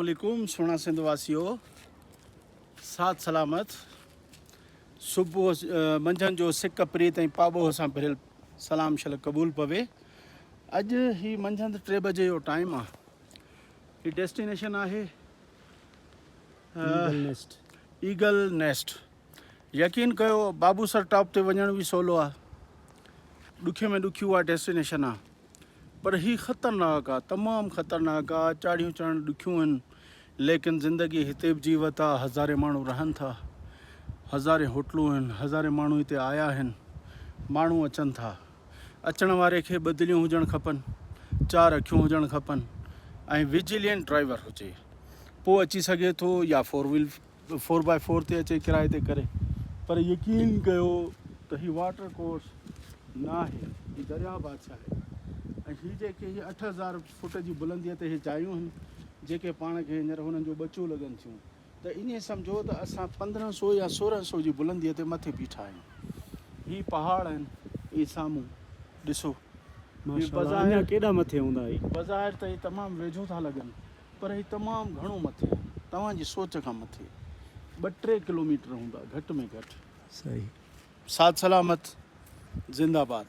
वालेकुम सोना सिंध वासियों, साथ सलामत। सुबुह मंझंदि जो सिक प्रीत ऐं पाॿो सां भरियल सलाम शल क़बूल पवे। अॼु ही मंझंदि 3 बजे जो टाइम आहे। ही डेस्टिनेशन आहे ईगल नेस्ट। यकीन कयो बाबूसर टॉप ते वञण बि सवलो आहे, ॾुखे में ॾुखी उहा डेस्टिनेशन आहे, पर ही ख़तरनाक आहे, तमामु ख़तरनाक आहे। चाढ़ियूं चढ़णु ॾुखियूं आहिनि, लेकिन ज़िंदगी हिते बि जीवत आहे। हज़ारे माण्हू रहनि था, हज़ारे होटलूं आहिनि, हज़ारे माण्हू हिते आया आहिनि, माण्हू अचनि था। अचण वारे खे बदिलियूं हुजणु खपनि, 4 अखियूं हुजणु खपनि ऐं विजिलेंट ड्राइवर हुजे, पोइ अची सघे थो या 4x4 ते अचे किराए ते करे। पर यकीन कयो त ही वाटर कोर्स न आहे, ही दरिया बादशाह आहे। ऐं ही जेके 8000 फुट जी बुलंदीअ ते ही जायूं आहिनि, जेके पाण खे हींअर हुननि जो बचूं लॻनि थियूं, त ईअं सम्झो त असां 1500 या 1600 जी बुलंदीअ ते मथे बीठा आहियूं। ही पहाड़ आहिनि, ही साम्हूं ॾिसो, अञा केॾा मथे हूंदा? बज़ाहिर त ही तमामु वेझो था लॻनि, पर ही तमामु घणो मथे आहे, तव्हांजी सोच खां मथे 2-3 किलोमीटर हूंदा घटि में घटि। सही। साथ सलामत, ज़िंदाबाद।